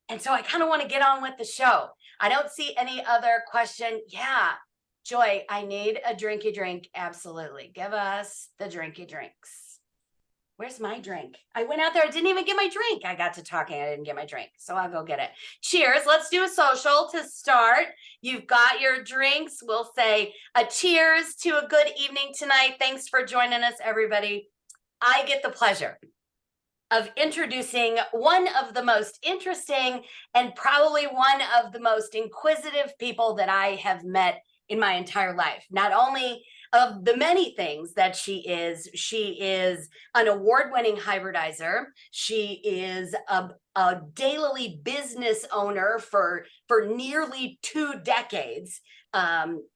And so I kind of want to get on with the show. I don't see any other question. Yeah, Joy, I need a drinky drink. Absolutely. Give us the drinky drinks. Where's my drink? I went out there. I didn't even get my drink. I got to talking. I didn't get my drink. So I'll go get it. Cheers. Let's do a social to start. You've got your drinks. We'll say a cheers to a good evening tonight. Thanks for joining us, everybody. I get the pleasure of introducing one of the most interesting and probably one of the most inquisitive people that I have met in my entire life. Not only of the many things that she is an award-winning hybridizer. She is a Daylily business owner for nearly 2 decades,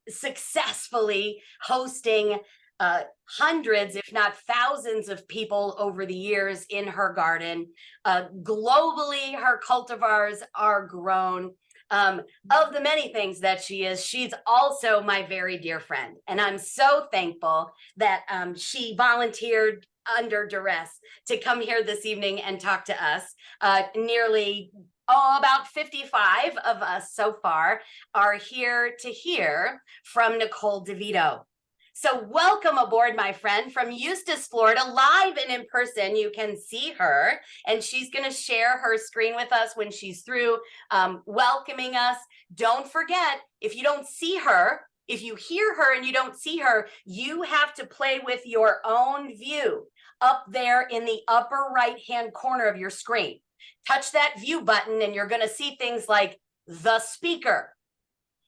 successfully hosting hundreds, if not thousands of people over the years in her garden. Globally, her cultivars are grown. Of the many things that she is, she's also my very dear friend. And I'm so thankful that she volunteered under duress to come here this evening and talk to us. About 55 of us so far are here to hear from Nicole DeVito. So welcome aboard, my friend, from Eustis, Florida, live and in person. You can see her, and she's going to share her screen with us when she's through welcoming us. Don't forget, if you don't see her, if you hear her and you don't see her, you have to play with your own view up there in the upper right-hand corner of your screen. Touch that view button, and you're going to see things like the speaker.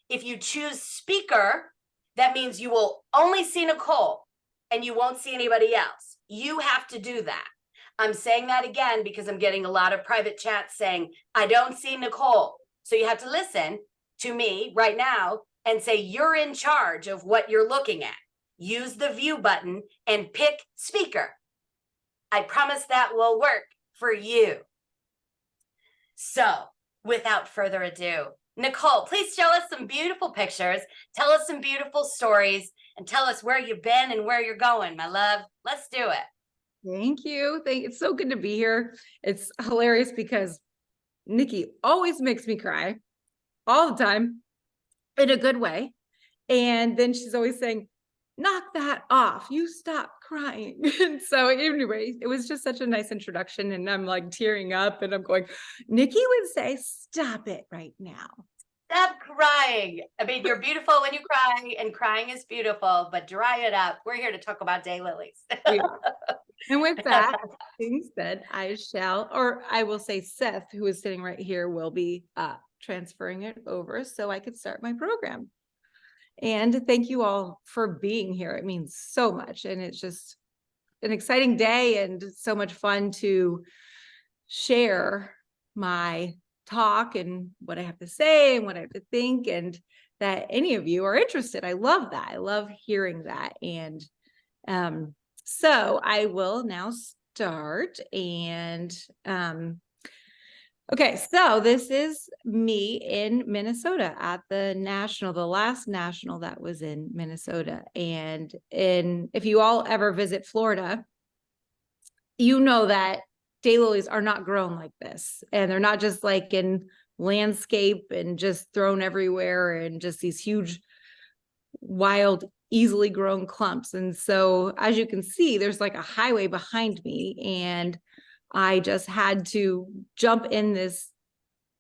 If you choose speaker, that means you will only see Nicole and you won't see anybody else. You have to do that. I'm saying that again because I'm getting a lot of private chats saying, I don't see Nicole. So you have to listen to me right now and say, you're in charge of what you're looking at. Use the view button and pick speaker. I promise that will work for you. So without further ado, Nicole, please show us some beautiful pictures, tell us some beautiful stories, and tell us where you've been and where you're going, my love. Let's do it. Thank you. It's so good to be here. It's hilarious because Nikki always makes me cry all the time in a good way. And then she's always saying, knock that off. You stop crying. And so anyway, it was just such a nice introduction. And I'm like tearing up and I'm going, Nikki would say, stop it right now. Stop crying. I mean, you're beautiful when you cry, and crying is beautiful, but dry it up. We're here to talk about daylilies. And with that being said, I will say Seth, who is sitting right here, will be transferring it over so I could start my program. And thank you all for being here. It means so much. And it's just an exciting day and so much fun to share my talk and what I have to say and what I have to think, and that any of you are interested. I love that. I love hearing that. And so I will now start. And okay, so this is me in Minnesota at the last national that was in Minnesota. And if you all ever visit Florida, you know that daylilies are not grown like this. And they're not just like in landscape and just thrown everywhere and just these huge, wild, easily grown clumps. And so as you can see, there's like a highway behind me, and I just had to jump in this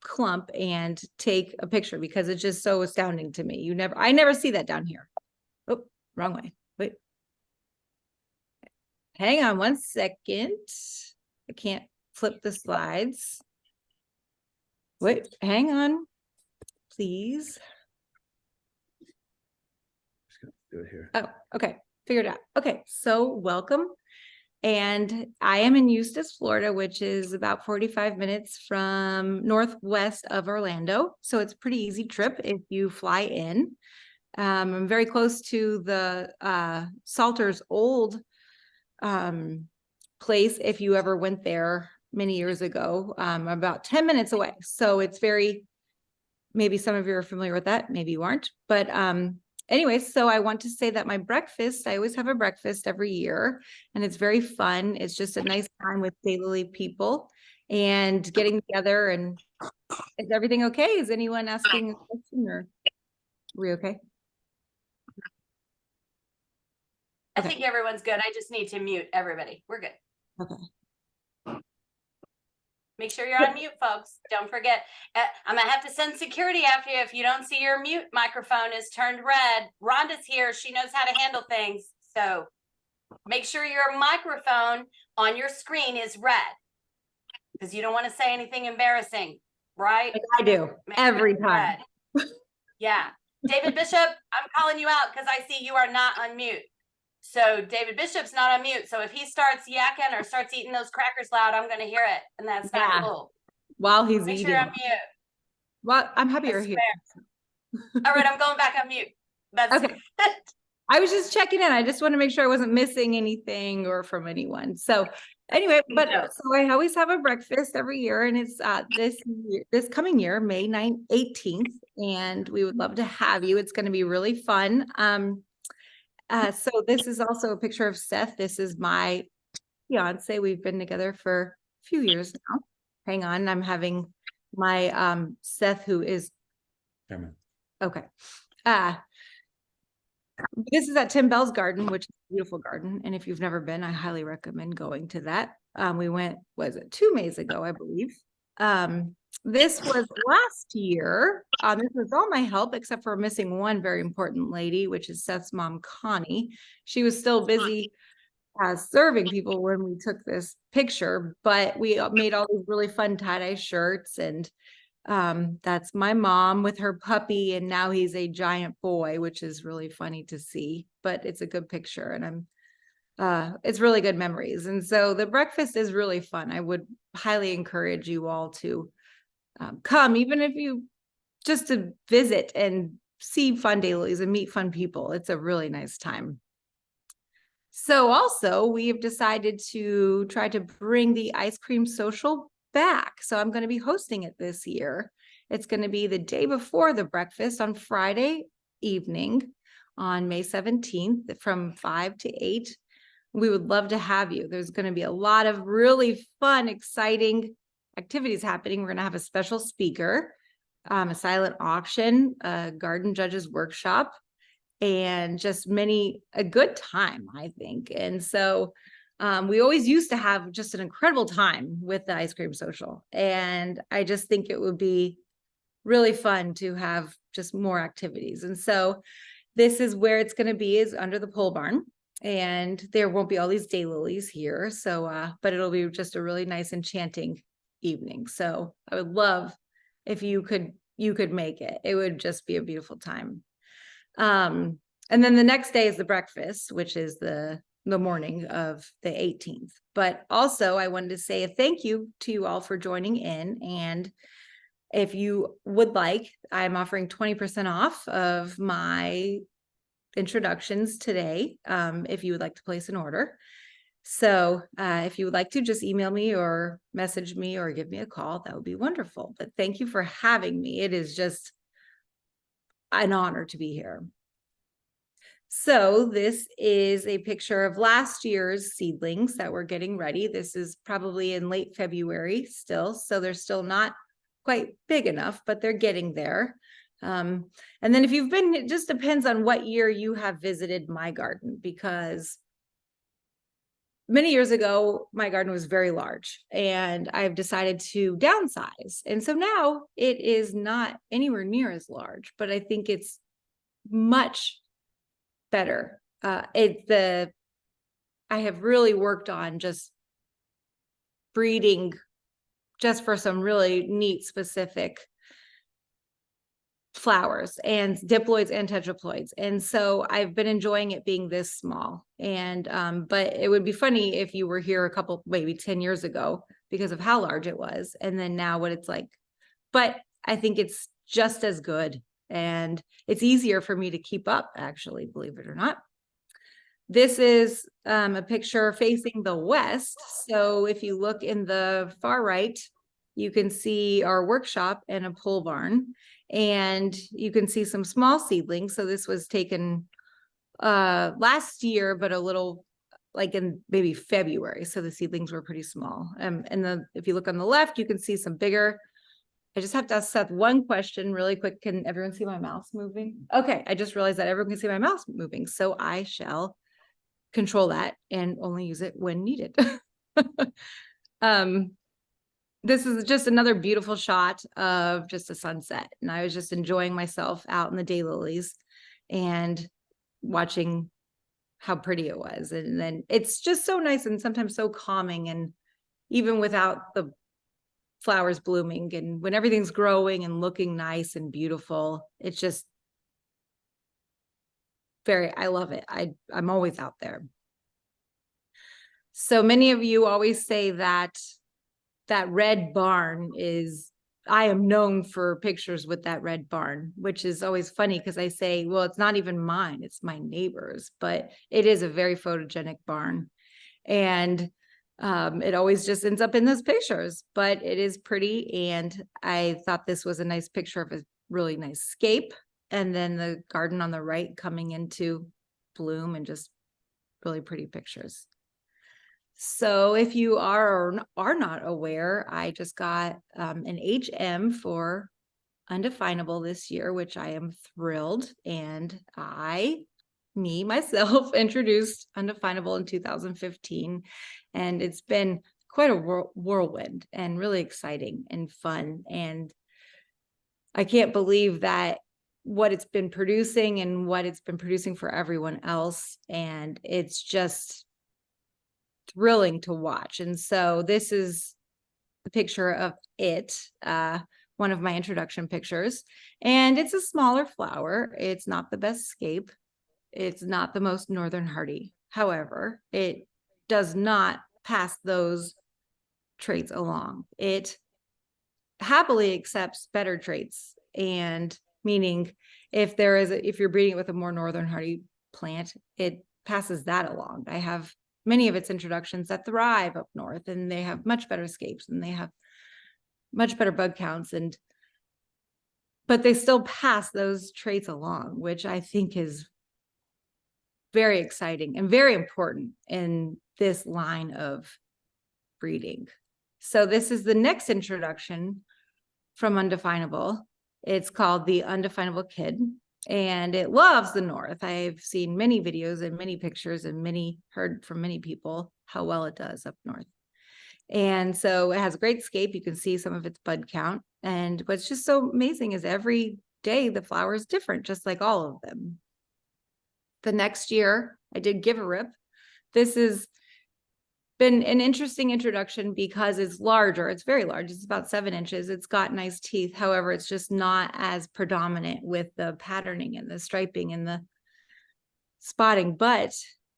clump and take a picture because it's just so astounding to me. I never see that down here. Oh, wrong way. Wait. Hang on one second. I can't flip the slides. Wait, hang on, please. Just gonna do it here. Oh, okay. Figured it out. Okay, so welcome. And I am in Eustis, Florida, which is about 45 minutes from northwest of Orlando. So it's a pretty easy trip if you fly in. I'm very close to the Salter's old place. If you ever went there many years ago, about 10 minutes away. So it's maybe some of you are familiar with that. Maybe you aren't. But anyway, so I want to say that my breakfast, I always have a breakfast every year, and it's very fun. It's just a nice time with Daylily people. and getting together. And is everything okay? Is anyone asking a question, or are we okay? I Okay. think everyone's good. I just need to mute everybody. We're good. Okay. Make sure you're on mute, folks. Don't forget. I'm gonna have to send security after you if you don't see your mute microphone is turned red. Rhonda's here. She knows how to handle things. So make sure your microphone on your screen is red, because you don't want to say anything embarrassing, right? Like I do every time. Yeah. David Bishop, I'm calling you out because I see you are not on mute. So David Bishop's not on mute. So if he starts yakking or starts eating those crackers loud, I'm going to hear it. And that's not cool. While he's Make eating. sure you're on mute. Well, I'm happy you're here. All right, I'm going back on mute. That's okay. I was just checking in. I just want to make sure I wasn't missing anything or from anyone. So anyway, but so I always have a breakfast every year, and it's this coming year, May 18th, and we would love to have you. It's going to be really fun. So this is also a picture of Seth. This is my fiance. We've been together for a few years now. Hang on, I'm having my Seth, who is okay. This is at Tim Bell's garden, which is a beautiful garden. And if you've never been, I highly recommend going to that. We went, was it 2 Mays ago, I believe. This was last year. This was all my help, except for missing one very important lady, which is Seth's mom, Connie. She was still busy serving people when we took this picture, but we made all these really fun tie-dye shirts, and that's my mom with her puppy, and now he's a giant boy, which is really funny to see, but it's a good picture, and it's really good memories. And so the breakfast is really fun. I would highly encourage you all to come, even if you just to visit and see fun dailies and meet fun people. It's a really nice time. So also we have decided to try to bring the ice cream social back. So I'm going to be hosting it this year. It's going to be the day before the breakfast on Friday evening on May 17th from 5 to 8. We would love to have you. There's going to be a lot of really fun, exciting activities happening. We're going to have a special speaker, a silent auction, a garden judges workshop, and just a good time, I think. And so we always used to have just an incredible time with the ice cream social. And I just think it would be really fun to have just more activities. And so this is where it's going to be, is under the pole barn. And there won't be all these daylilies here. So, but it'll be just a really nice, enchanting evening. So I would love if you could make it. It would just be a beautiful time. And then the next day is the breakfast, which is the morning of the 18th. But also I wanted to say a thank you to you all for joining in. And if you would like, I'm offering 20% off of my introductions today, if you would like to place an order. So if you would like to, just email me or message me or give me a call. That would be wonderful. But thank you for having me. It is just an honor to be here. So this is a picture of last year's seedlings that we're getting ready. This is probably in late February still, so they're still not quite big enough, but they're getting there. And then if you've been, it just depends on what year you have visited my garden, because many years ago, my garden was very large and I've decided to downsize. And so now it is not anywhere near as large, but I think it's much better. I have really worked on just breeding just for some really neat specific flowers and diploids and tetraploids. And so I've been enjoying it being this small. And but it would be funny if you were here maybe 10 years ago, because of how large it was, and then now what it's like. But I think it's just as good, and it's easier for me to keep up, actually, believe it or not. This is a picture facing the west. So if you look in the far right, you can see our workshop and a pole barn, and you can see some small seedlings. So this was taken last year, but a little like in maybe February. So the seedlings were pretty small. And if you look on the left, you can see some bigger. I just have to ask Seth one question really quick. Can everyone see my mouse moving? Okay, I just realized that everyone can see my mouse moving. So I shall control that and only use it when needed. This is just another beautiful shot of just a sunset. And I was just enjoying myself out in the daylilies and watching how pretty it was. And then it's just so nice and sometimes so calming. And even without the flowers blooming and when everything's growing and looking nice and beautiful, it's just I love it. I'm always out there. So many of you always say that red barn I am known for pictures with that red barn, which is always funny because I say, well, it's not even mine, it's my neighbor's, but it is a very photogenic barn. And it always just ends up in those pictures, but it is pretty. And I thought this was a nice picture of a really nice scape. And then the garden on the right coming into bloom and just really pretty pictures. So if you are or are not aware, I just got an HM for Undefinable this year, which I am thrilled. And myself introduced Undefinable in 2015. And it's been quite a whirlwind and really exciting and fun. And I can't believe that what it's been producing and what it's been producing for everyone else. And it's just thrilling to watch. And so this is the picture of it, one of my introduction pictures. And it's a smaller flower. It's not the best scape. It's not the most northern hardy. However, it does not pass those traits along. It happily accepts better traits. And meaning if you're breeding it with a more northern hardy plant, it passes that along. I have many of its introductions that thrive up north, and they have much better scapes and they have much better bug counts, but they still pass those traits along, which I think is very exciting and very important in this line of breeding. So this is the next introduction from Undefinable. It's called the Undefinable Kid. And it loves the north. I've seen many videos and many pictures and heard from many people how well it does up north. And so it has a great scape. You can see some of its bud count. And what's just so amazing is every day the flower is different, just like all of them. The next year I did Give a Rip. This has been an interesting introduction because it's larger. It's very large. It's about 7 inches. It's got nice teeth. However, it's just not as predominant with the patterning and the striping and the spotting, but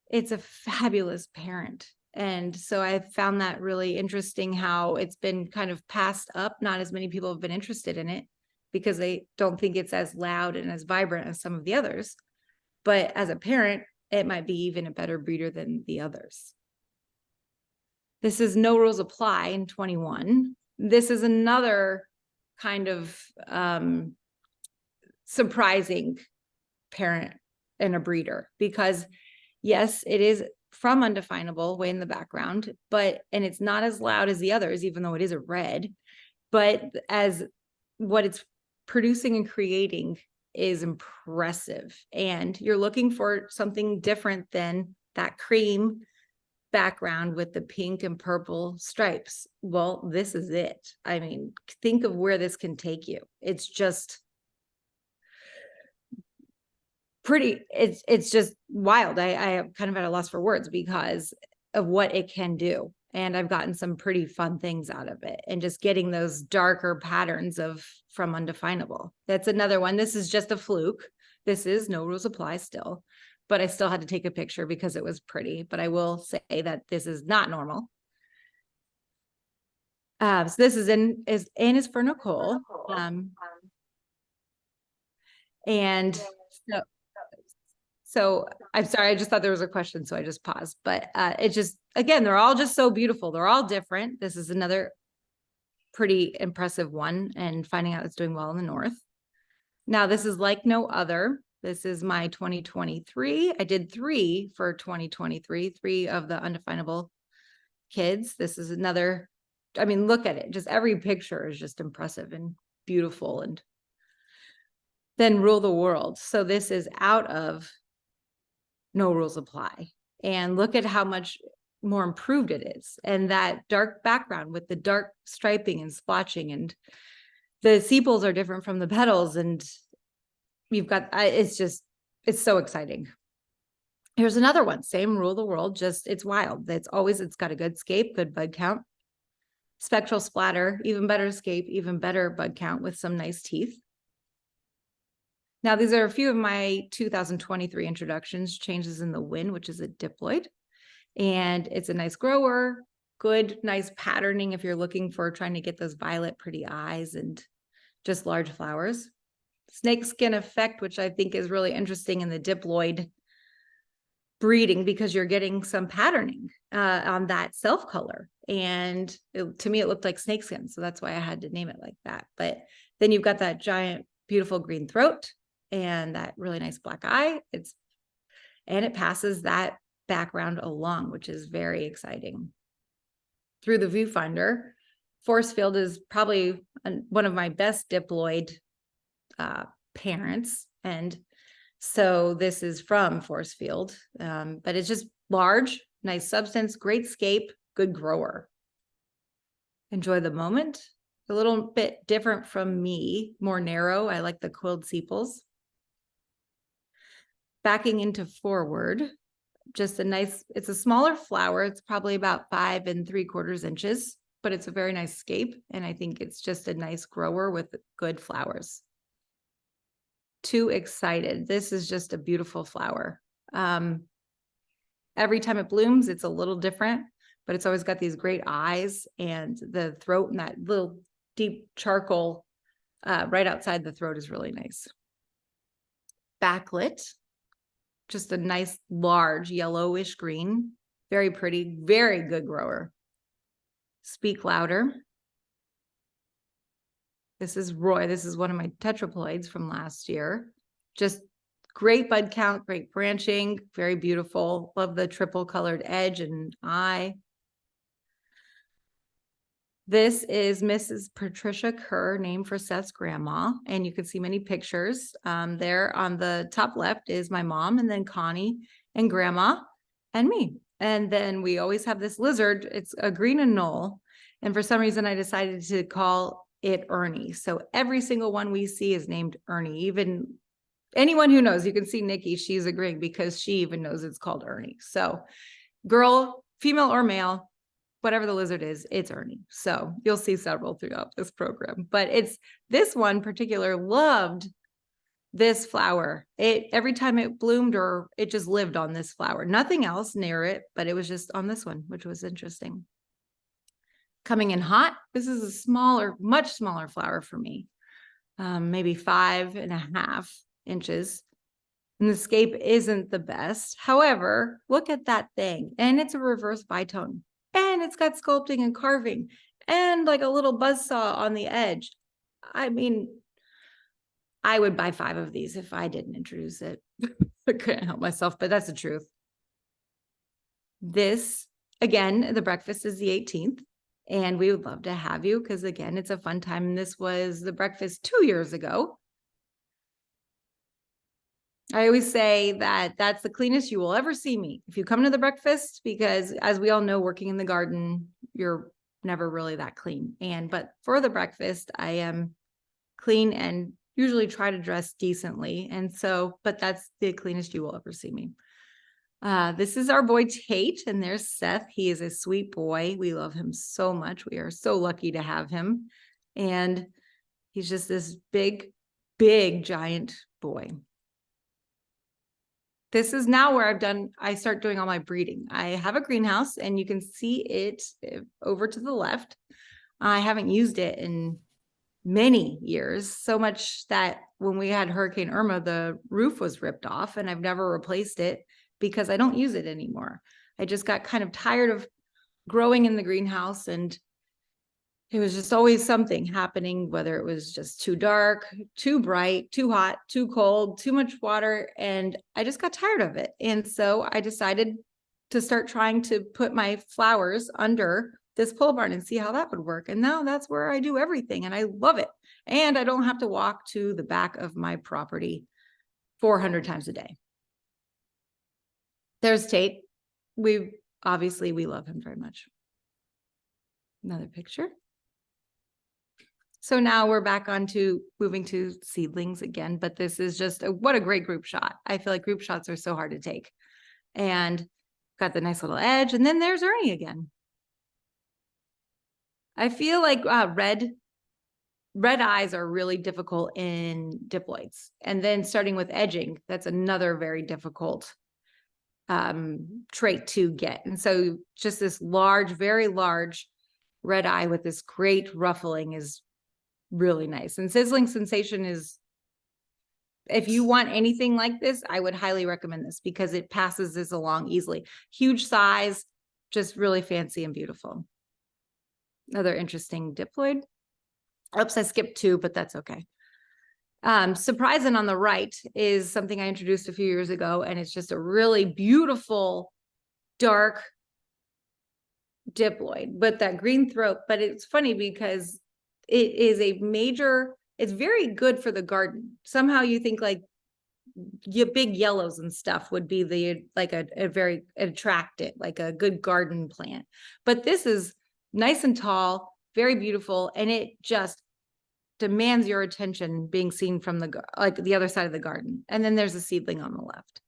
it's a fabulous parent. And so I found that really interesting how it's been kind of passed up. Not as many people have been interested in it because they don't think it's as loud and as vibrant as some of the others. But as a parent, it might be even a better breeder than the others. This is No Rules Apply in 21. This is another kind of surprising parent and a breeder because yes, it is from Undefinable way in the background, and it's not as loud as the others, even though it is a red, but as what it's producing and creating is impressive. And you're looking for something different than that cream background with the pink and purple stripes. Well, this is it. I mean, think of where this can take you. It's just pretty, it's just wild. I am kind of at a loss for words because of what it can do. And I've gotten some pretty fun things out of it and just getting those darker patterns from Undefinable. That's another one. This is just a fluke. This is No Rules Apply still, but I still had to take a picture because it was pretty. But I will say that this is not normal. So this is for Nicole. And so I'm sorry, I just thought there was a question, so I just paused. But it just, again, they're all just so beautiful. They're all different. This is another pretty impressive one, and finding out it's doing well in the north. Now, this is Like No Other. This is my 2023. I did 3 for 2023, 3 of the undefinable kids. This is another, I mean, look at it. Just every picture is just impressive and beautiful. And then Rule the World. So this is out of No Rules Apply. And look at how much more improved it is. And that dark background with the dark striping and splotching, and the sepals are different from the petals. And you've got, it's so exciting. Here's another one, same Rule the World, just it's wild. It's got a good scape, good bud count, spectral splatter, even better scape, even better bud count with some nice teeth. Now, these are a few of my 2023 introductions, Changes in the Wind, which is a diploid. And it's a nice grower, good, nice patterning if you're looking for trying to get those violet pretty eyes and just large flowers. Snakeskin effect, which I think is really interesting in the diploid breeding because you're getting some patterning on that self color. And to me, it looked like snakeskin. So that's why I had to name it like that. But then you've got that giant, beautiful green throat and that really nice black eye. And it passes that background along, which is very exciting. Through the viewfinder, force field is probably one of my best diploid parents. And so this is from force field, but it's just large, nice substance, great scape, good grower. Enjoy the moment. A little bit different from me, more narrow. I like the quilled sepals. Backing into forward, just a nice, it's a smaller flower. It's probably about 5 3/4 inches, but it's a very nice scape. And I think it's just a nice grower with good flowers. Too excited. This is just a beautiful flower. Every time it blooms, it's a little different, but it's always got these great eyes and the throat and that little deep charcoal right outside the throat is really nice. Backlit. Just a nice, large, yellowish green. Very pretty, very good grower. Speak Louder. This is Roy. This is one of my tetraploids from last year. Just great bud count, great branching, very beautiful. Love the triple colored edge and eye. This is Mrs. Patricia Kerr, named for Seth's grandma. And you can see many pictures. There on the top left is my mom, and then Connie and grandma and me. And then we always have this lizard. It's a green anole. And for some reason, I decided to call it Ernie. So every single one we see is named Ernie. Even anyone who knows, you can see Nikki, she's agreeing because she even knows it's called Ernie. So girl, female or male, whatever the lizard is, it's Ernie. So you'll see several throughout this program, but it's this one particular loved this flower. Every time it bloomed or it just lived on this flower, nothing else near it, but it was just on this one, which was interesting. Coming in hot. This is a smaller, much smaller flower for me. Maybe 5.5 inches. And the scape isn't the best. However, look at that thing. And it's a reverse bitone. And it's got sculpting and carving and like a little buzzsaw on the edge. I mean, I would buy 5 of these if I didn't introduce it. I couldn't help myself, but that's the truth. This, again, the breakfast is the 18th. And we would love to have you because, again, it's a fun time. This was the breakfast 2 years ago. I always say that that's the cleanest you will ever see me if you come to the breakfast, because as we all know, working in the garden, you're never really that clean. But for the breakfast, I am clean and usually try to dress decently. But that's the cleanest you will ever see me. This is our boy Tate, and there's Seth. He is a sweet boy. We love him so much. We are so lucky to have him. And he's just this big, big, giant boy. This is now where I start doing all my breeding. I have a greenhouse and you can see it over to the left. I haven't used it in many years, so much that when we had Hurricane Irma, the roof was ripped off and I've never replaced it because I don't use it anymore. I just got kind of tired of growing in the greenhouse and it was just always something happening, whether it was just too dark, too bright, too hot, too cold, too much water. And I just got tired of it. And so I decided to start trying to put my flowers under this pole barn and see how that would work. And now that's where I do everything. And I love it. And I don't have to walk to the back of my property 400 times a day. There's Tate. We love him very much. Another picture. So now we're back on to moving to seedlings again, but this is just what a great group shot. I feel like group shots are so hard to take. And got the nice little edge. And then there's Ernie again. I feel like red eyes are really difficult in diploids. And then starting with edging, that's another very difficult trait to get. And so just this large, very large red eye with this great ruffling is really nice. And sizzling sensation is, if you want anything like this, I would highly recommend this because it passes this along easily. Huge size, just really fancy and beautiful. Another interesting diploid. Oops, I skipped 2, but that's okay. Surprising on the right is something I introduced a few years ago, and it's just a really beautiful, dark diploid with that green throat. But it's funny because it is it's very good for the garden. Somehow you think like your big yellows and stuff would be a very attractive, like a good garden plant. But this is nice and tall, very beautiful, and it just demands your attention being seen from the other side of the garden. And then there's a seedling on the left.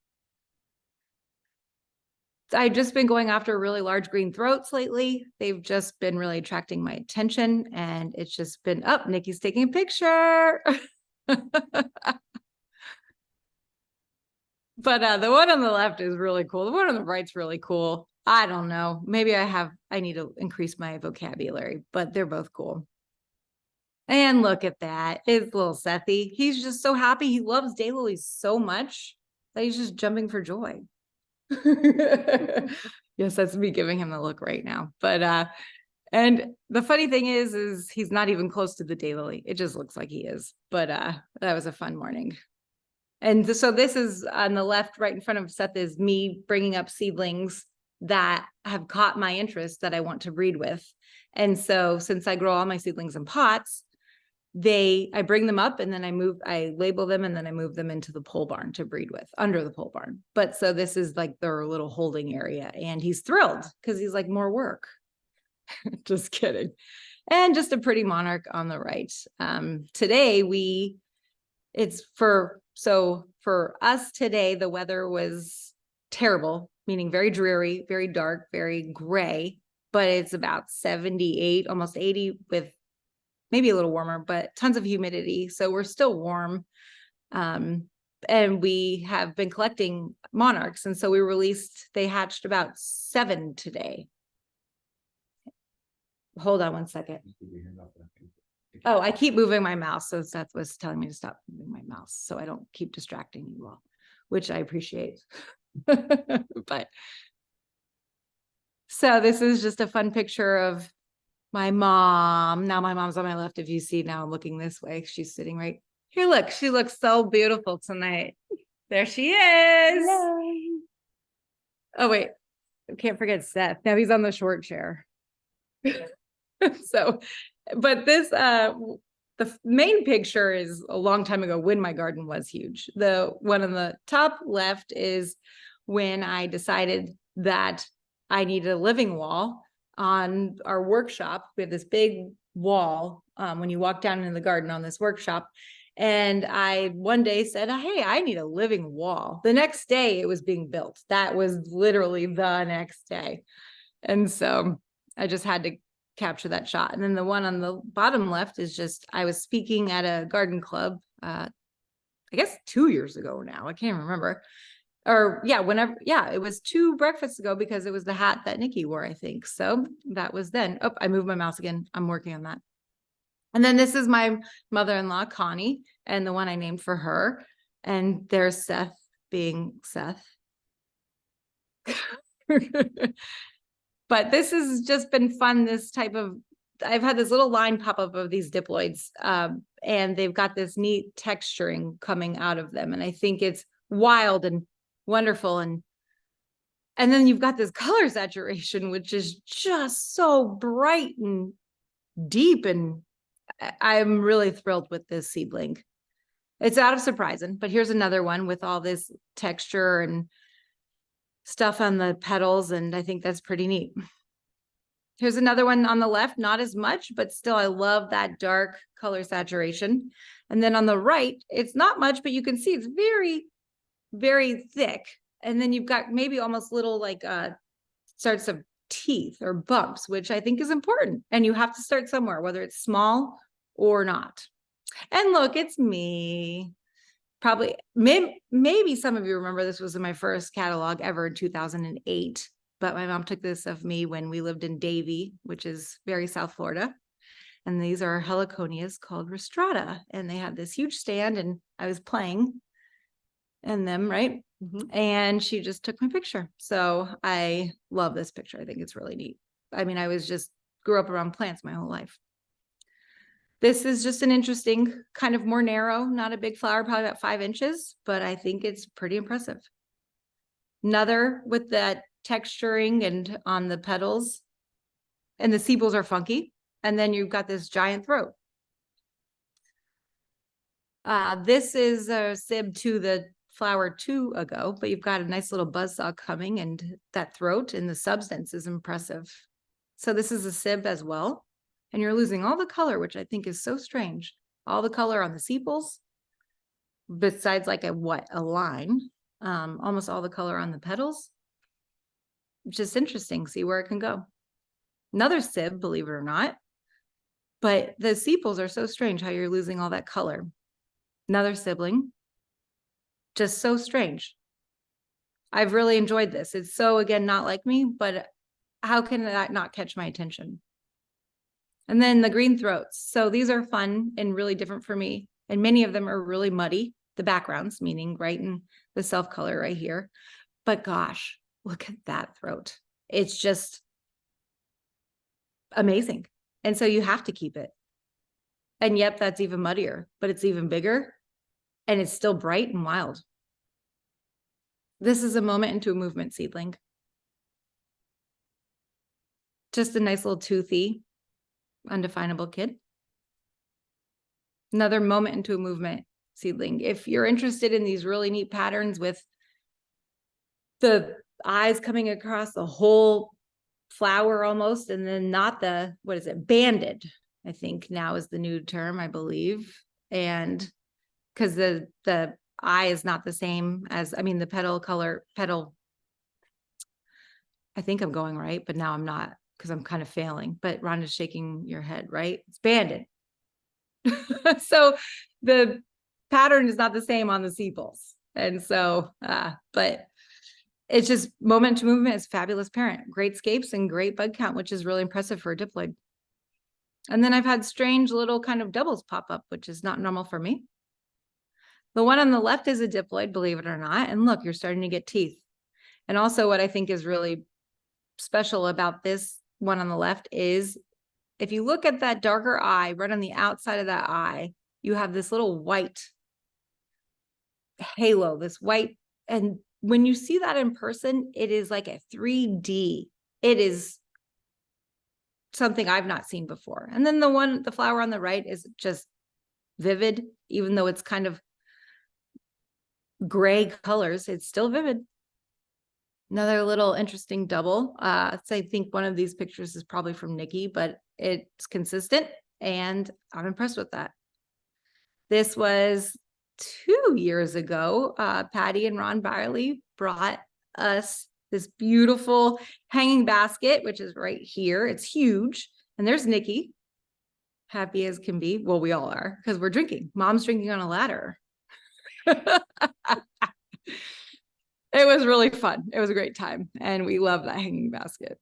I've just been going after really large green throats lately. They've just been really attracting my attention, and it's just been up. Nikki's taking a picture. But the one on the left is really cool. The one on the right's really cool. I don't know. Maybe I need to increase my vocabulary, but they're both cool. And look at that. It's little Sethy. He's just so happy. He loves Daylilies so much that he's just jumping for joy. Yes, that's me giving him the look right now. But and the funny thing is he's not even close to the Daylily. It just looks like he is. But that was a fun morning. And so this is on the left, right in front of Seth, is me bringing up seedlings that have caught my interest that I want to breed with. And so since I grow all my seedlings in pots, I bring them up and then I label them and then I move them into the pole barn to breed with, under the pole barn. But so this is like their little holding area, and he's thrilled because he's like, more work. Just kidding. And just a pretty monarch on the right. Today for us today, the weather was terrible, meaning very dreary, very dark, very gray, but it's about 78, almost 80 with maybe a little warmer, but tons of humidity. So we're still warm. And we have been collecting monarchs. And so they hatched about 7 today. Hold on one second. Oh, I keep moving my mouse. So Seth was telling me to stop moving my mouse so I don't keep distracting you all, which I appreciate. But so this is just a fun picture of my mom. Now my mom's on my left. If you see, now I'm looking this way. She's sitting right here. Look, she looks so beautiful tonight. There she is. Hello. Oh, wait. I can't forget Seth. Now he's on the short chair. So, but the main picture is a long time ago when my garden was huge. The one on the top left is when I decided that I needed a living wall on our workshop. We have this big wall when you walk down into the garden on this workshop. And I one day said, hey, I need a living wall. The next day it was being built. That was literally the next day. And so I just had to capture that shot. And then the one on the bottom left is just, I was speaking at a garden club, I guess 2 years ago now. I can't remember. Or it was 2 breakfasts ago because it was the hat that Nikki wore, I think. So that was then. Oh, I moved my mouse again. I'm working on that. And then this is my mother-in-law, Connie, and the one I named for her. And there's Seth being Seth. But this has just been fun, this type of I've had this little line pop up of these diploids, and they've got this neat texturing coming out of them. And I think it's wild and wonderful. And then you've got this color saturation, which is just so bright and deep. And I'm really thrilled with this seedling. It's out of surprising, but here's another one with all this texture and stuff on the petals. And I think that's pretty neat. Here's another one on the left, not as much, but still I love that dark color saturation. And then on the right, it's not much, but you can see it's very, very thick. And then you've got maybe almost little like starts of teeth or bumps, which I think is important. And you have to start somewhere, whether it's small or not. And look, it's me. Probably, maybe some of you remember this was in my first catalog ever in 2008. But my mom took this of me when we lived in Davie, which is very South Florida. And these are heliconias called rostrata. And they had this huge stand and I was playing in them, right? And she just took my picture. So I love this picture. I think it's really neat. I mean, grew up around plants my whole life. This is just an interesting, kind of more narrow, not a big flower, probably about 5 inches, but I think it's pretty impressive. Another with that texturing and on the petals, and the sepals are funky. And then you've got this giant throat. This is a sib to the flower 2 ago, but you've got a nice little buzzsaw coming, and that throat and the substance is impressive. So this is a sib as well. And you're losing all the color, which I think is so strange. All the color on the sepals, besides like a line, almost all the color on the petals. Just interesting, see where it can go. Another sib, believe it or not. But the sepals are so strange how you're losing all that color. Another sibling. Just so strange. I've really enjoyed this. It's so, again, not like me, but how can that not catch my attention? And then the green throats. So these are fun and really different for me. And many of them are really muddy, the backgrounds, meaning right in the self color right here. But gosh, look at that throat. It's just amazing. And so you have to keep it. And yep, that's even muddier, but it's even bigger and it's still bright and wild. This is a moment into a movement seedling. Just a nice little toothy, undefinable kid. Another moment into a movement seedling. If you're interested in these really neat patterns with the eyes coming across the whole flower almost, and then not the, what is it, banded, I think now is the new term, I believe. And because the eye is not the same as, I mean, the petal, I think I'm going right, but now I'm not because I'm kind of failing. But Rhonda's shaking your head, right? It's banded. So the pattern is not the same on the sepals. And so, but it's just moment to movement is fabulous parent, great scapes and great bud count, which is really impressive for a diploid. And then I've had strange little kind of doubles pop up, which is not normal for me. The one on the left is a diploid, believe it or not. And look, you're starting to get teeth. And also what I think is really special about this one on the left is if you look at that darker eye, right on the outside of that eye, you have this little white halo, this white. And when you see that in person, it is like a 3D. It is something I've not seen before. And then the flower on the right is just vivid, even though it's kind of gray colors, it's still vivid. Another little interesting double. So I think one of these pictures is probably from Nikki, but it's consistent and I'm impressed with that. This was 2 years ago. Patty and Ron Byerly brought us this beautiful hanging basket, which is right here. It's huge. And there's Nikki, happy as can be. Well, we all are because we're drinking. Mom's drinking on a ladder. It was really fun. It was a great time. And we love that hanging basket.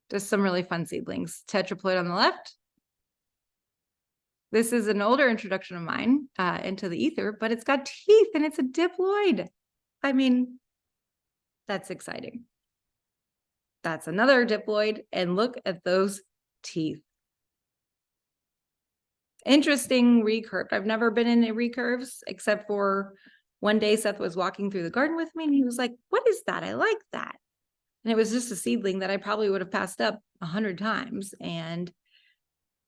Just some really fun seedlings. Tetraploid on the left. This is an older introduction of mine into the ether, but it's got teeth and it's a diploid. I mean, that's exciting. That's another diploid. And look at those teeth. Interesting recurve. I've never been in a recurves except for one day Seth was walking through the garden with me and he was like, what is that? I like that. And it was just a seedling that I probably would have passed up 100 times. And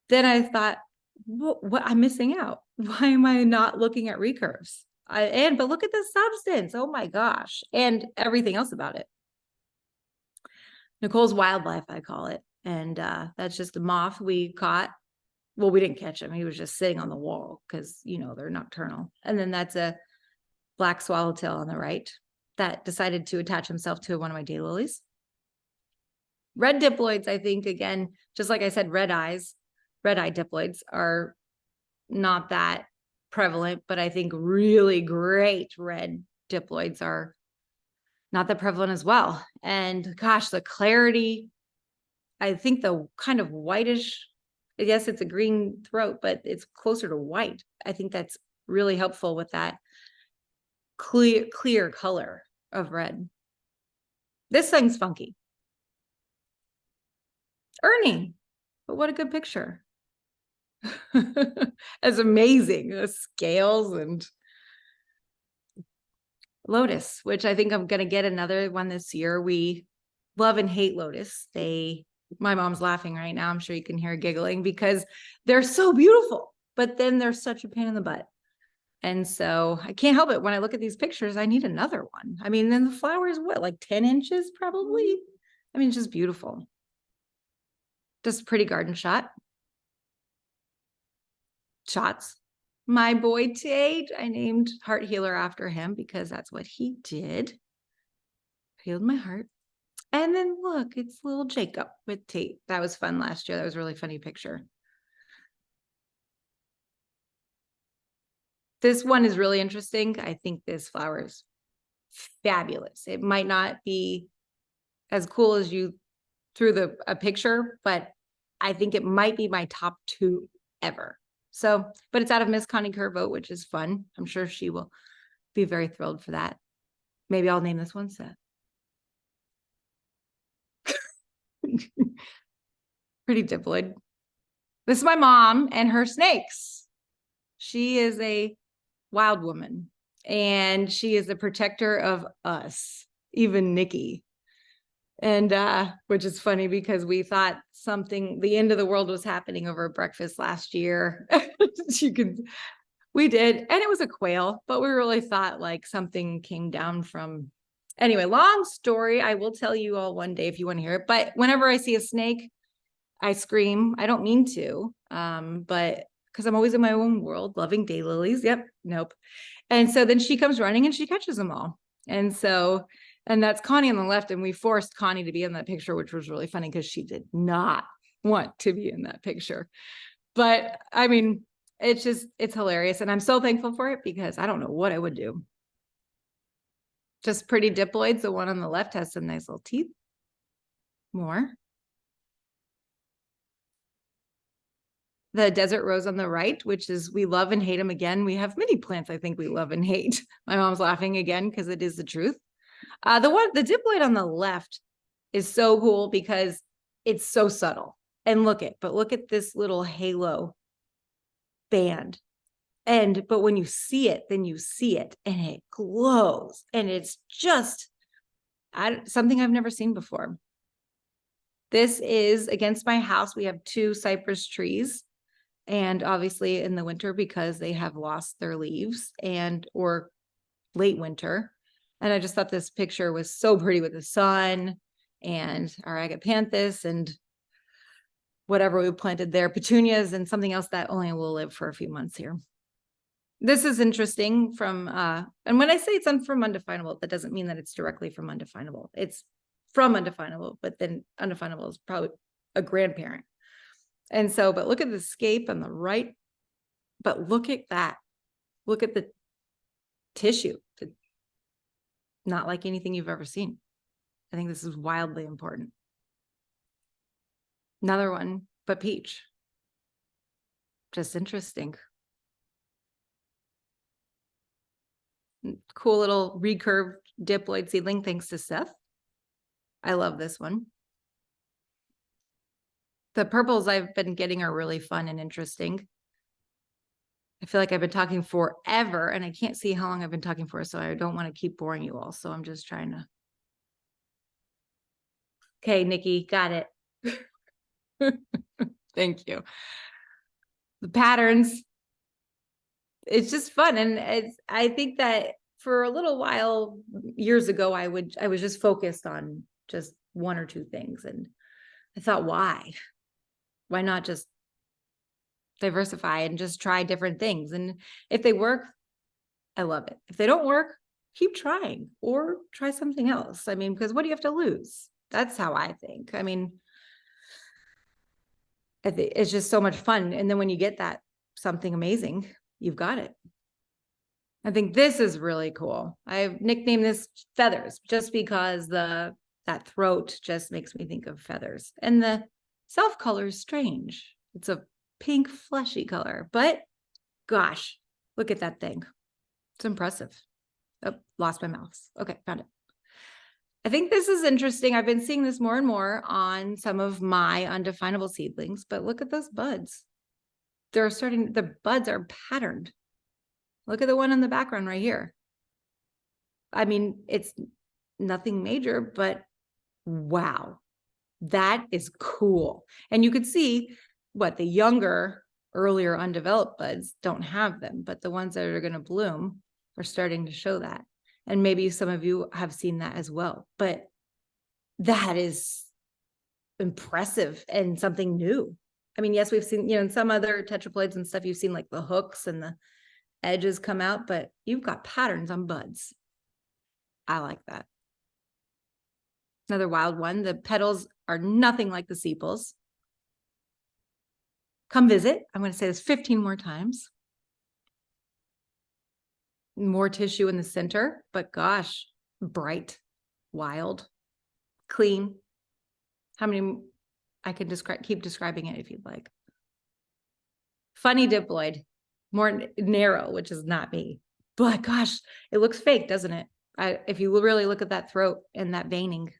then I thought, what I'm missing out. Why am I not looking at recurves? But look at the substance. Oh my gosh. And everything else about it. Nicole's wildlife, I call it. And that's just a moth we caught. Well, we didn't catch him. He was just sitting on the wall because, you know, they're nocturnal. And then that's a black swallowtail on the right that decided to attach himself to one of my daylilies. Red diploids, I think, again, just like I said, red-eye diploids are not that prevalent, but I think really great red diploids are not that prevalent as well. And gosh, the clarity, I think the kind of whitish, I guess it's a green throat, but it's closer to white. I think that's really helpful with that clear color of red. This thing's funky. Ernie, but what a good picture. It's amazing. The scales and lotus, which I think I'm going to get another one this year. We love and hate lotus. My mom's laughing right now. I'm sure you can hear her giggling because they're so beautiful, but then they're such a pain in the butt. And so I can't help it. When I look at these pictures, I need another one. I mean, then the flower is what, like 10 inches probably? I mean, it's just beautiful. Just a pretty garden shots. My boy Tate, I named Heart Healer after him because that's what he did. Healed my heart. And then look, it's little Jacob with Tate. That was fun last year. That was a really funny picture. This one is really interesting. I think this flower is fabulous. It might not be as cool as you threw a picture, but I think it might be my top 2 ever. So, but it's out of Miss Connie Curvo, which is fun. I'm sure she will be very thrilled for that. Maybe I'll name this one Seth. Pretty diploid. This is my mom and her snakes. She is a wild woman and she is a protector of us, even Nikki. And which is funny because we thought the end of the world was happening over breakfast last year. We did, and it was a quail, but we really thought like something came down from. Anyway, long story. I will tell you all one day if you want to hear it. But whenever I see a snake, I scream. I don't mean to, but because I'm always in my own world, loving daylilies. Yep, nope. And so then she comes running and she catches them all. And that's Connie on the left. And we forced Connie to be in that picture, which was really funny because she did not want to be in that picture. But I mean, it's hilarious. And I'm so thankful for it because I don't know what I would do. Just pretty diploids. The one on the left has some nice little teeth. More. The desert rose on the right, which is we love and hate them again. We have many plants I think we love and hate. My mom's laughing again because it is the truth. The diploid on the left is so cool because it's so subtle. And look at this little halo band. But when you see it, then you see it and it glows. And it's just something I've never seen before. This is against my house. We have 2 cypress trees. And obviously in the winter, because they have lost their leaves or late winter. And I just thought this picture was so pretty with the sun and our agapanthus and whatever we planted there, petunias and something else that only will live for a few months here. This is interesting from, and when I say it's from Undefinable, that doesn't mean that it's directly from Undefinable. It's from Undefinable, but then Undefinable is probably a grandparent. And so, but look at the scape on the right, but look at that. Look at the tissue. Not like anything you've ever seen. I think this is wildly important. Another one, but peach. Just interesting. Cool little recurved diploid seedling, thanks to Seth. I love this one. The purples I've been getting are really fun and interesting. I feel like I've been talking forever and I can't see how long I've been talking for, so I don't want to keep boring you all. So I'm just trying to. Okay, Nikki, got it. Thank you. The patterns, it's just fun. And I think that for a little while years ago, I was just focused on just one or two things. And I thought, why not just diversify and just try different things? And if they work, I love it. If they don't work, keep trying or try something else. I mean, because what do you have to lose? That's how I think. I mean, it's just so much fun. And then when you get that something amazing, you've got it. I think this is really cool. I've nicknamed this feathers just because that throat just makes me think of feathers. And the self color is strange. It's a pink fleshy color, but gosh, look at that thing. It's impressive. Oh, lost my mouse. Okay, found it. I think this is interesting. I've been seeing this more and more on some of my undefinable seedlings, but look at those buds. The buds are patterned. Look at the one in the background right here. I mean, it's nothing major, but wow, that is cool. And you could see the younger, earlier undeveloped buds don't have them, but the ones that are going to bloom are starting to show that. And maybe some of you have seen that as well, but that is impressive and something new. I mean, yes, we've seen, in some other tetraploids and stuff, you've seen like the hooks and the edges come out, but you've got patterns on buds. I like that. Another wild one. The petals are nothing like the sepals. Come visit. I'm going to say this 15 more times. More tissue in the center, but gosh, bright, wild, clean. How many? I can keep describing it if you'd like. Funny diploid, more narrow, which is not me. But gosh, it looks fake, doesn't it? If you really look at that throat and that veining.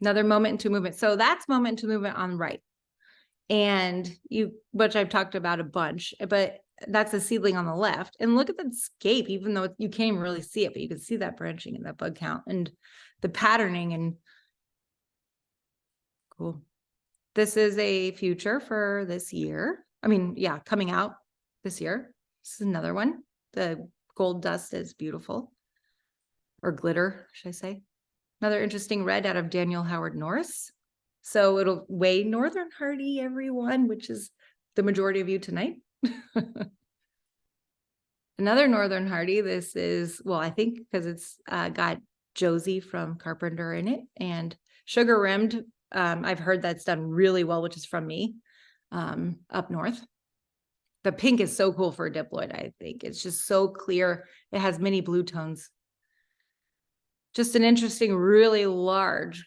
Another moment into movement. So that's moment into movement on the right. And which I've talked about a bunch, but that's a seedling on the left. And look at that scape, even though you can't even really see it, but you can see that branching and that bud count and the patterning. And cool. This is a future for this year. I mean, yeah, coming out this year. This is another one. The gold dust is beautiful. Or glitter, should I say. Another interesting red out of Daniel Howard Norris. So it'll weigh Northern Hardy, everyone, which is the majority of you tonight. Another Northern Hardy. This is, well, I think because it's got Josie from Carpenter in it, and sugar rimmed. I've heard that's done really well, which is from me up north. The pink is so cool for a diploid, I think. It's just so clear. It has many blue tones. Just an interesting, really large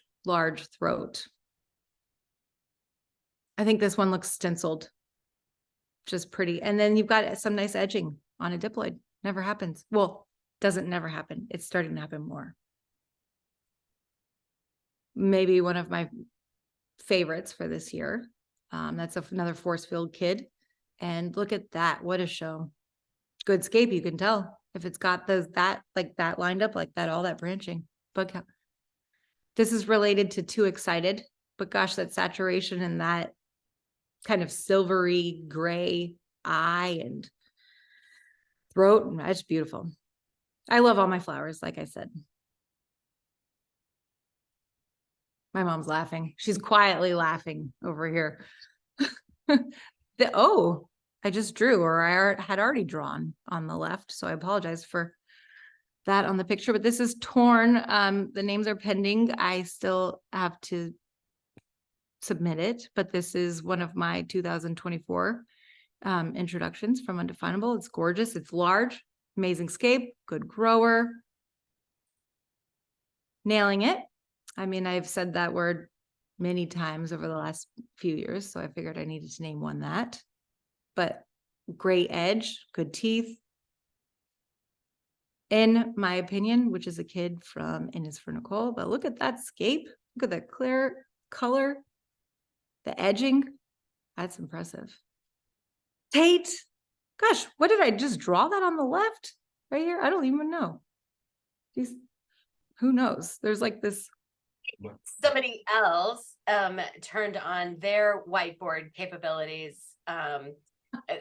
throat. I think this one looks stenciled. Just pretty. And then you've got some nice edging on a diploid. Never happens. Well, doesn't never happen. It's starting to happen more. Maybe one of my favorites for this year. That's another force field kid. And look at that. What a show. Good scape, you can tell. If it's got that lined up like that, all that branching. Bug count. This is related to Too Excited, but gosh, that saturation and that kind of silvery gray eye and throat, and it's beautiful. I love all my flowers, like I said. My mom's laughing. She's quietly laughing over here. I just drew, or I had already drawn on the left, so I apologize for that on the picture, but this is torn. The names are pending. I still have to submit it, but this is one of my 2024 introductions from Undefinable. It's gorgeous. It's large, amazing scape, good grower. Nailing it. I mean, I've said that word many times over the last few years, so I figured I needed to name one that. But great edge, good teeth. In my opinion, which is a kid from In Is for Nicole, but look at that scape. Look at that clear color. The edging, that's impressive. Tate, gosh, what did I just draw that on the left right here? I don't even know. These, who knows? There's like this. Somebody else turned on their whiteboard capabilities.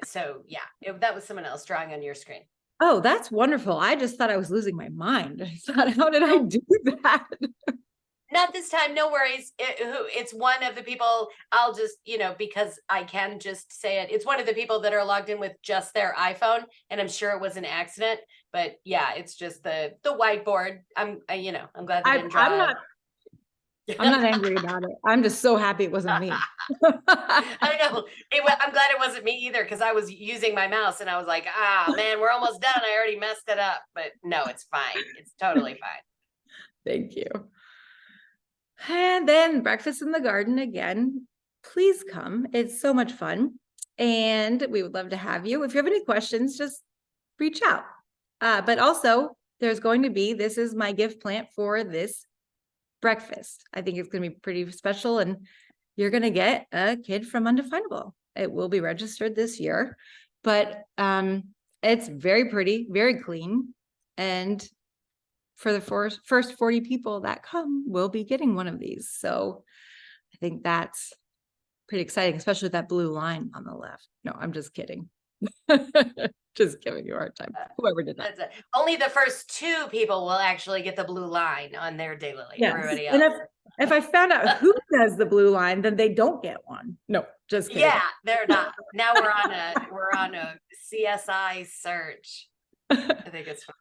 So yeah, that was someone else drawing on your screen. Oh, that's wonderful. I just thought I was losing my mind. I thought, how did I do that? Not this time, no worries. It's one of the people, I'll just, because I can just say it. It's one of the people that are logged in with just their iPhone, and I'm sure it was an accident. But yeah, it's just the whiteboard. I'm glad they didn't draw it. I'm not angry about it. I'm just so happy it wasn't me. I know. I'm glad it wasn't me either, because I was using my mouse and I was like, man, we're almost done. I already messed it up. But no, it's fine. It's totally fine. Thank you. And then breakfast in the garden again. Please come. It's so much fun. And we would love to have you. If you have any questions, just reach out. But also, there's going to be, this is my gift plant for this breakfast. I think it's going to be pretty special, and you're going to get a kid from Undefinable. It will be registered this year, but it's very pretty, very clean, and for the first 40 people that come, we'll be getting one of these. So I think that's pretty exciting, especially with that blue line on the left. No, I'm just kidding. Just giving you a hard time. Whoever did that. Only the first 2 people will actually get the blue line on their Daylily. Yes. Everybody else. And if I found out who does the blue line, then they don't get one. No, just kidding. Yeah, they're not. Now we're on a CSI search. I think it's funny.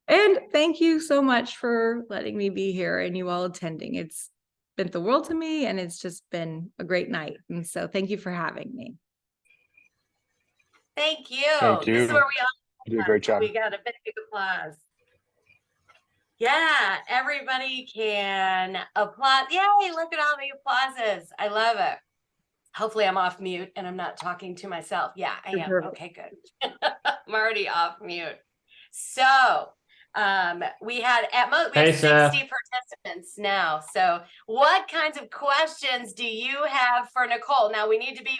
And thank you so much for letting me be here and you all attending. It's meant the world to me, and it's just been a great night. And so thank you for having me. Thank you. Thank you. This is where we all You did a great job. We got a big applause. Yeah, everybody can applaud. Yay, look at all the applauses. I love it. Hopefully I'm off mute and I'm not talking to myself. Yeah, I am. Okay, good. I'm already off mute. So we had at most 60 participants now. So what kinds of questions do you have for Nicole? Now we need to be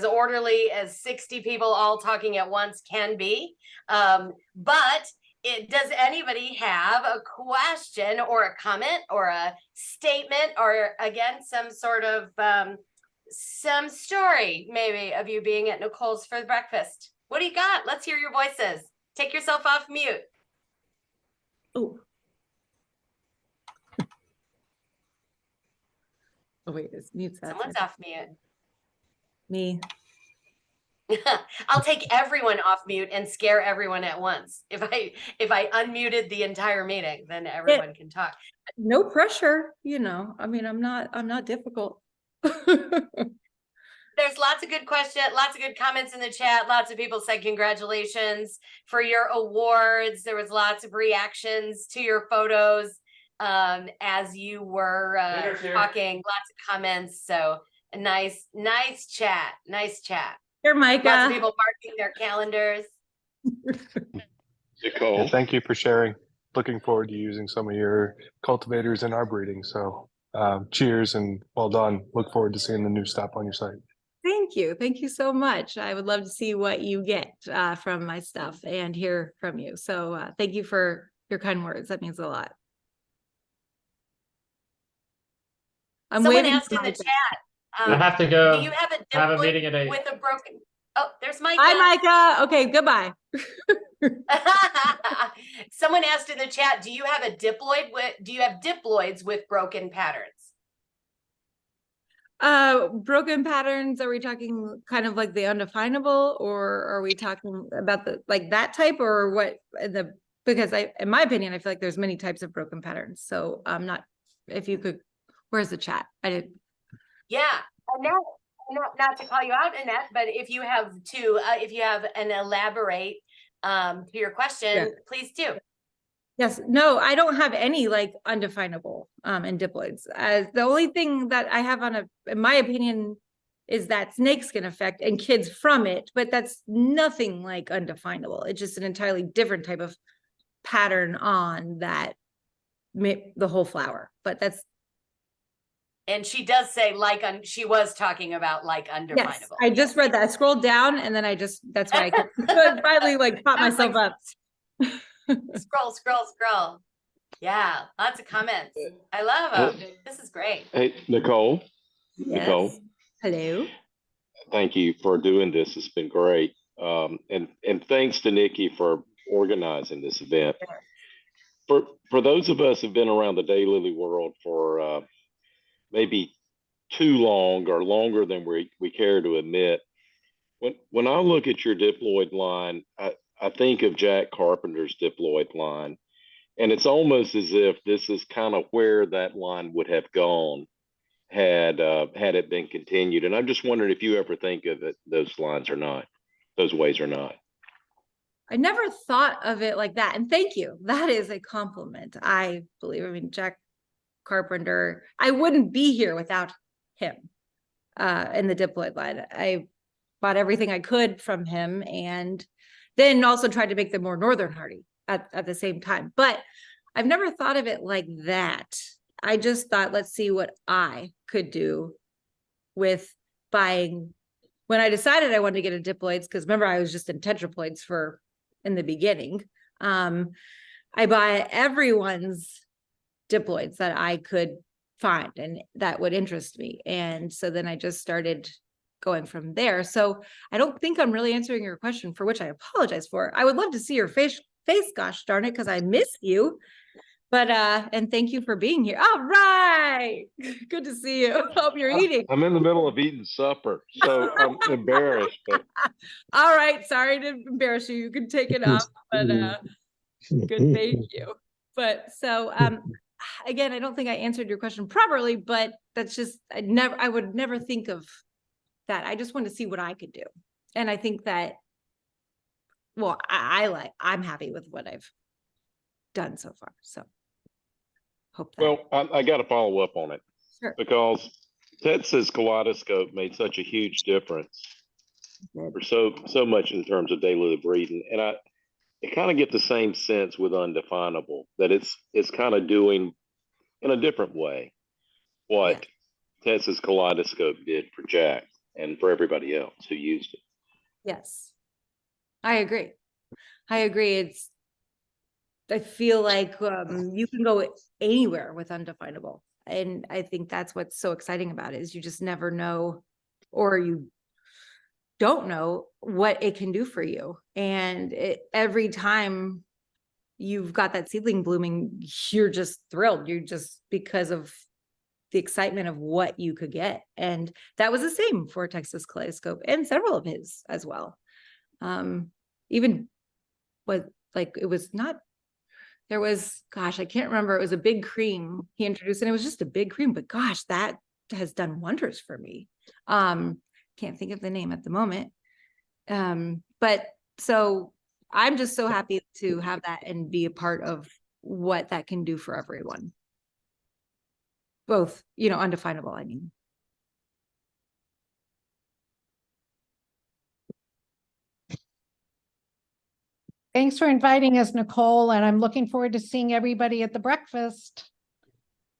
orderly as 60 people all talking at once can be. But does anybody have a question or a comment or a statement, or again, some sort of some story maybe of you being at Nicole's for breakfast? What do you got? Let's hear your voices. Take yourself off mute. Oh. Oh wait, it's mute. Someone's off mute. Me. I'll take everyone off mute and scare everyone at once. If I unmuted the entire meeting, then everyone can talk. No pressure, I mean, I'm not difficult. There's lots of good questions, lots of good comments in the chat. Lots of people said congratulations for your awards. There was lots of reactions to your photos as you were talking, lots of comments. So a nice chat. Here, Micah. Lots of people marking their calendars. Nicole. Yeah, thank you for sharing. Looking forward to using some of your cultivators in our breeding. So cheers and well done. Look forward to seeing the new stuff on your site. Thank you. Thank you so much. I would love to see what you get from my stuff and hear from you. So thank you for your kind words. That means a lot. Someone asked in the chat. I have to go. Do you have a meeting at 8 with a broken? Oh, there's Micah. Hi, Micah. Okay, goodbye. Someone asked in the chat, do you have diploids with broken patterns? Broken patterns, are we talking kind of like the undefinable, or are we talking about that type, or what because in my opinion, I feel like there's many types of broken patterns. So I'm not, if you could, where's the chat? Yeah, not to call you out, Annette, but if you have an elaborate to your question, please do. Yes, no, I don't have any undefinable and diploids. The only thing that I have in my opinion, is that snakeskin effect and kids from it, but that's nothing like undefinable. It's just an entirely different type of pattern on that the whole flower, but that's And she does say she was talking about like Yes, undefinable. I just read that. I scrolled down and then that's why I finally like caught myself up. Scroll. Yeah, lots of comments. I love them. This is great. Hey, Nicole. Yes. Nicole, Hello. thank you for doing this. It's been great. And thanks to Nikki for organizing this event. For those of us who've been around the Daylily world for maybe too long or longer than we care to admit, when I look at your diploid line, I think of Jack Carpenter's diploid line, and it's almost as if this is kind of where that line would have gone had it been continued. And I'm just wondering if you ever think of it those lines or not, those ways or not. I never thought of it like that. And thank you. That is a compliment. I believe, I mean, Jack Carpenter, I wouldn't be here without him in the diploid line. I bought everything I could from him and then also tried to make them more Northern hardy at the same time. But I've never thought of it like that. I just thought, let's see what I could do with buying. When I decided I wanted to get a diploids, because remember I was just in tetraploids in the beginning. I bought everyone's diploids that I could find and that would interest me. And so then I just started going from there. So I don't think I'm really answering your question, for which I apologize for. I would love to see your face, gosh darn it, because I miss you. But and thank you for being here. All right. Good to see you. Hope you're eating. I'm in the middle of eating supper, so I'm embarrassed. But all right. Sorry to embarrass you. You can take it off. But good, thank you. But so again, I don't think I answered your question properly, but that's just I would never think of that. I just want to see what I could do. And I think that, well, I'm happy with what I've done so far. So hope that. well, I got to follow up on it. Sure. Because Texas kaleidoscope made such a huge difference for so much in terms of daily breeding. And I kind of get the same sense with undefinable, that it's kind of doing in a different way what Texas kaleidoscope did for Jack and for everybody else who used it. Yes, I agree. I feel like you can go anywhere with undefinable. And I think that's what's so exciting about it, is you just never know, or you don't know what it can do for you. And every time you've got that seedling blooming, you're just thrilled. You're just, because of the excitement of what you could get. And that was the same for Texas kaleidoscope and several of his as well. Even what, like, it was not, there was, gosh, I can't remember. It was a big cream he introduced, and it was just a big cream, but gosh, that has done wonders for me. Can't think of the name at the moment. But so I'm just so happy to have that and be a part of what that can do for everyone. Both, undefinable, I mean. Thanks for inviting us, Nicole, and I'm looking forward to seeing everybody at the breakfast.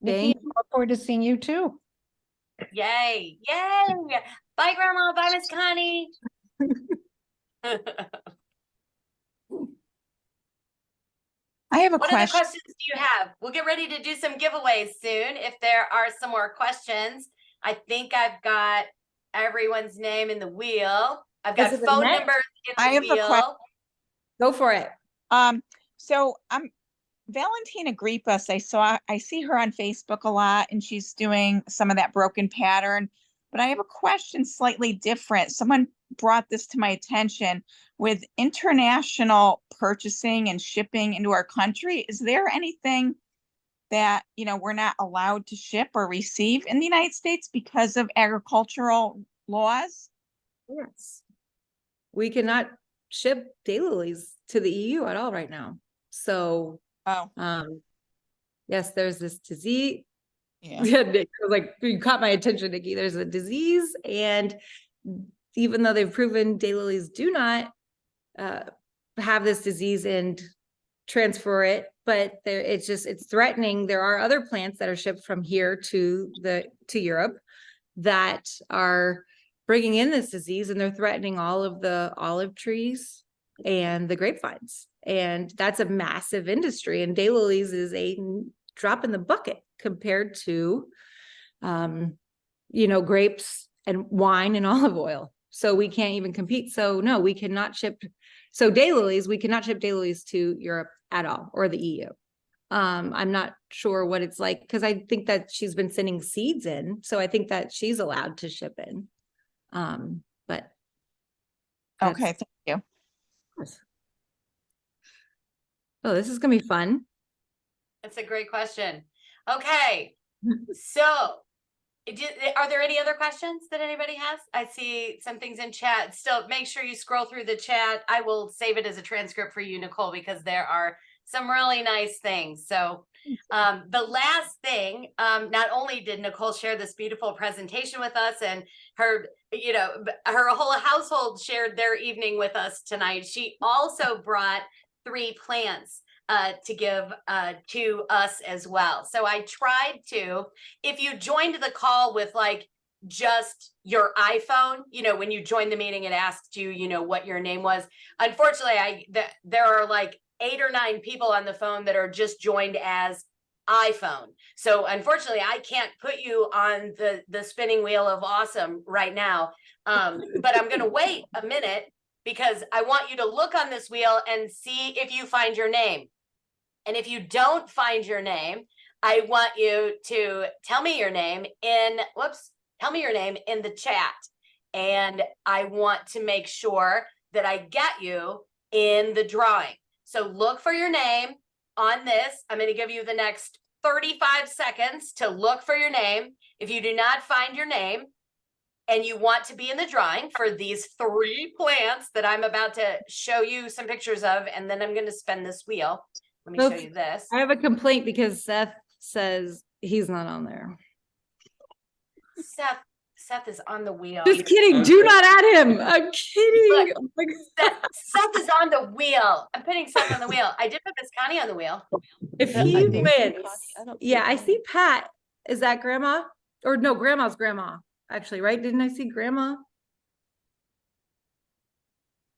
Nikki, I look forward to seeing you too. Yay. Bye, Grandma. Bye, Miss Connie. I have a What question. other questions do you have? We'll get ready to do some giveaways soon if there are some more questions. I think I've got everyone's name in the wheel. I've got phone numbers in the I have a wheel. question. Go for it. So I'm Valentina Gripas. I see her on Facebook a lot, and she's doing some of that broken pattern. But I have a question slightly different. Someone brought this to my attention. With international purchasing and shipping into our country, is there anything that, we're not allowed to ship or receive in the United States because of agricultural laws? Yes. We cannot ship daylilies to the EU at all right now. So, yes, there's this disease. Yeah. Nick, like, you caught my attention, Nikki. There's a disease, and even though they've proven daylilies do not have this disease and transfer it, but it's threatening. There are other plants that are shipped from here to Europe that are bringing in this disease, and they're threatening all of the olive trees and the grapevines. And that's a massive industry. And Daylilies is a drop in the bucket compared to, grapes and wine and olive oil. So we can't even compete. So no, we cannot ship. So Daylilies, we cannot ship Daylilies to Europe at all, or the EU. I'm not sure what it's like, because I think that she's been sending seeds in. So I think that she's allowed to ship in. But Okay, thank you. Oh, this is gonna be fun. That's a great question. Okay, so are there any other questions that anybody has? I see some things in chat. Still, make sure you scroll through the chat. I will save it as a transcript for you, Nicole, because there are some really nice things. So the last thing, not only did Nicole share this beautiful presentation with us, and her whole household shared their evening with us tonight, she also brought 3 plants to give to us as well. So I tried to, if you joined the call with like just your iPhone, when you joined the meeting, it asked you, what your name was. Unfortunately, there are like 8 or 9 people on the phone that are just joined as iPhone. So unfortunately, I can't put you on the spinning wheel of awesome right now. But I'm going to wait a minute, because I want you to look on this wheel and see if you find your name. And if you don't find your name, I want you to tell me your name in the chat. And I want to make sure that I get you in the drawing. So look for your name on this. I'm going to give you the next 35 seconds to look for your name. If you do not find your name and you want to be in the drawing for these 3 plants that I'm about to show you some pictures of, and then I'm going to spin this wheel. Let me show you this. I have a complaint because Seth says he's not on there. Seth is on the wheel. Just kidding. Do not add him. I'm kidding. Look, Seth is on the wheel. I'm putting Seth on the wheel. I did put Miss Connie on the wheel. If he wins, yeah, I see Pat. Is that grandma? Or no, grandma's grandma. Actually, right? Didn't I see grandma?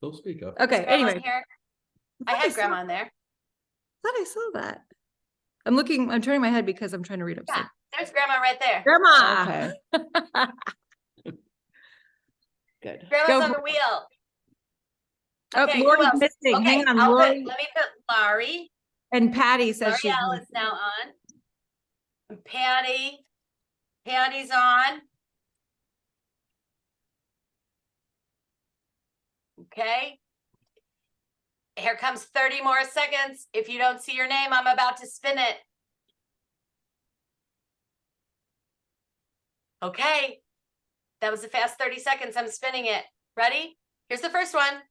Don't speak up. Okay, anyway. Here. I had grandma on there. I thought I saw that. I'm turning my head because I'm trying to read up. Yeah, there's grandma right there. Grandma. Okay. Good. Grandma's on the wheel. Oh, Okay, Lori's missing. Okay, Hang on, let Lori. me put Laurie. And Patty says she's L'Oreal is now on. And Patty's on. Okay. Here comes 30 more seconds. If you don't see your name, I'm about to spin it. Okay. That was a fast 30 seconds. I'm spinning it. Ready? Here's the first one.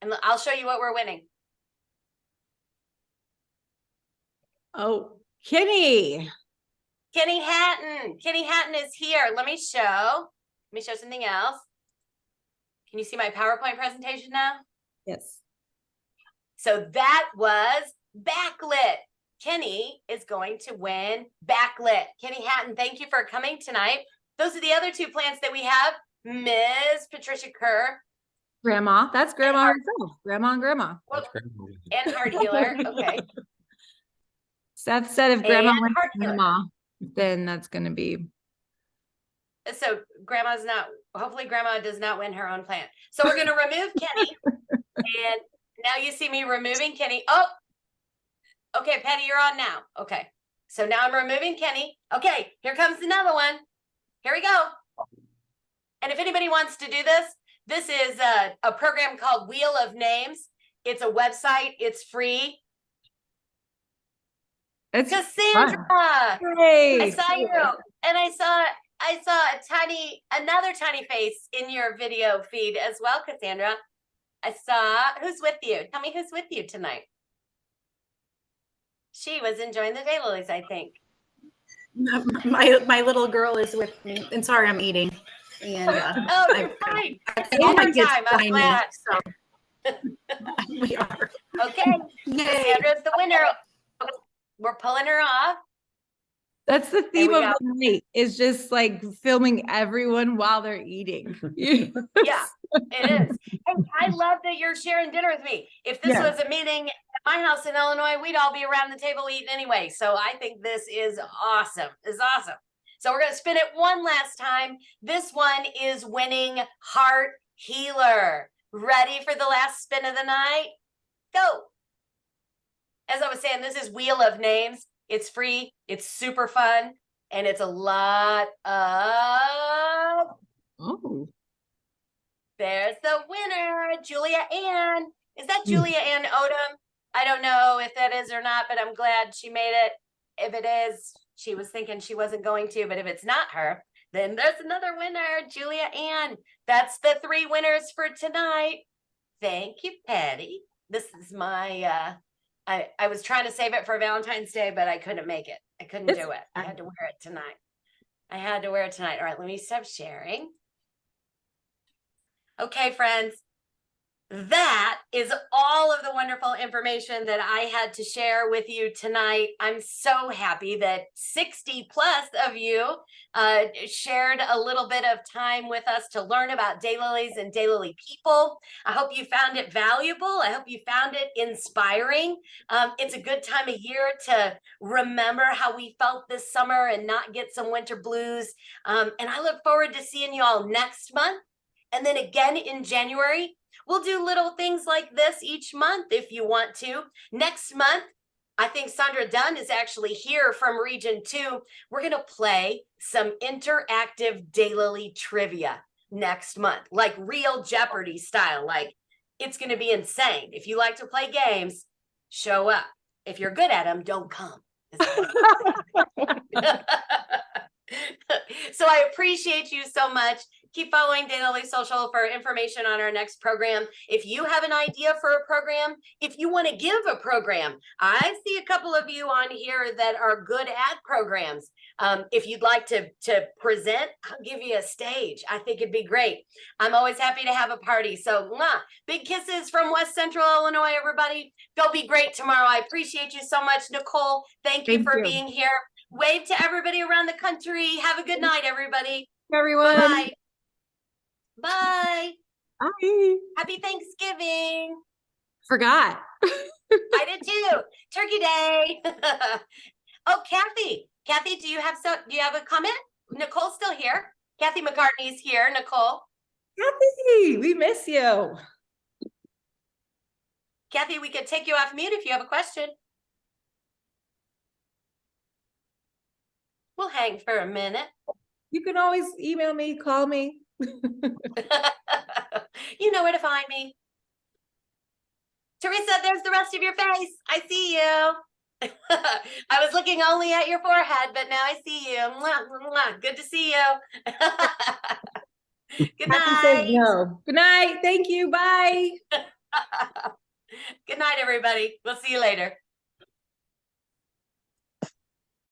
And I'll show you what we're winning. Oh, Kenny. Kenny Hatton. Kenny Hatton is here. Let me show something else. Can you see my PowerPoint presentation now? Yes. So that was backlit. Kenny is going to win backlit. Kenny Hatton, thank you for coming tonight. Those are the other 2 plants that we have. Ms. Patricia Kerr. Grandma. That's grandma herself. Grandma and grandma. And Heart Healer. Okay. Seth said if grandma And went Heart to Healer. grandma, then that's going to be. So hopefully grandma does not win her own plant. So we're going to remove Kenny. And now you see me removing Kenny. Oh, okay, Patty, you're on now. Okay. So now I'm removing Kenny. Okay, here comes another one. Here we go. And if anybody wants to do this is a program called Wheel of Names. It's a website. It's free. It's Cassandra, Hey. I saw you, and I saw another tiny face in your video feed as well, Cassandra. I saw, who's with you? Tell me who's with you tonight. She was enjoying the Daylilies, I think. My little girl is with me, and sorry, I'm eating. And Oh, you're fine. It's all my dinner kids time. I'm behind me, glad. so we are. Okay, Yay. Cassandra's the winner. We're pulling her off. That's the And theme we of got, the night, is just like filming everyone while they're eating. yeah, it is. And I love that you're sharing dinner with me. If this Yeah. was a meeting at my house in Illinois, we'd all be around the table eating anyway. So I think this is awesome. It's awesome. So we're going to spin it one last time. This one is winning Heart Healer. Ready for the last spin of the night? Go. As I was saying, this is Wheel of Names. It's free, it's super fun, and it's a lot of. Oh. There's the winner, Julia Ann. Is that Julia Ann Odom? I don't know if that is or not, but I'm glad she made it. If it is, she was thinking she wasn't going to, but if it's not her, then there's another winner, Julia Ann. That's the 3 winners for tonight. Thank you, Patty. This is my I was trying to save it for Valentine's Day, but I couldn't make it. I couldn't do it. I had to wear it tonight. I had to wear it tonight. All right, let me stop sharing. Okay, friends. That is all of the wonderful information that I had to share with you tonight. I'm so happy that 60 plus of you shared a little bit of time with us to learn about Daylilies and Daylily people. I hope you found it valuable. I hope you found it inspiring. It's a good time of year to remember how we felt this summer and not get some winter blues. And I look forward to seeing you all next month. And then again in January. We'll do little things like this each month if you want to. Next month, I think Sandra Dunn is actually here from Region 2. We're going to play some interactive Daylily trivia next month, like real Jeopardy style. Like, it's going to be insane. If you like to play games, show up. If you're good at them, don't come. So I appreciate you so much. Keep following Daylily Social for information on our next program. If you have an idea for a program, if you want to give a program, I see a couple of you on here that are good at programs. If you'd like to present, I'll give you a stage. I think it'd be great. I'm always happy to have a party. So big kisses from West Central Illinois, everybody. Go be great tomorrow. I appreciate you so much, Nicole. Thank you for being here. Wave to everybody around the country. Have a good night, everybody. Everyone. Bye-bye. Bye. Bye. Happy Thanksgiving. Forgot. I did too. Turkey Day. Oh, Kathy. Kathy, do you have a comment? Nicole's still here. Kathy McCartney's here. Nicole. Kathy, we miss you. Kathy, we could take you off mute if you have a question. We'll hang for a minute. You can always email me, call me. You know where to find me. Teresa, there's the rest of your face. I see you. I was looking only at your forehead, but now I see you. Mwah, mwah. Good to see you. Good night. No. Good night. Thank you. Bye. Good night, everybody. We'll see you later.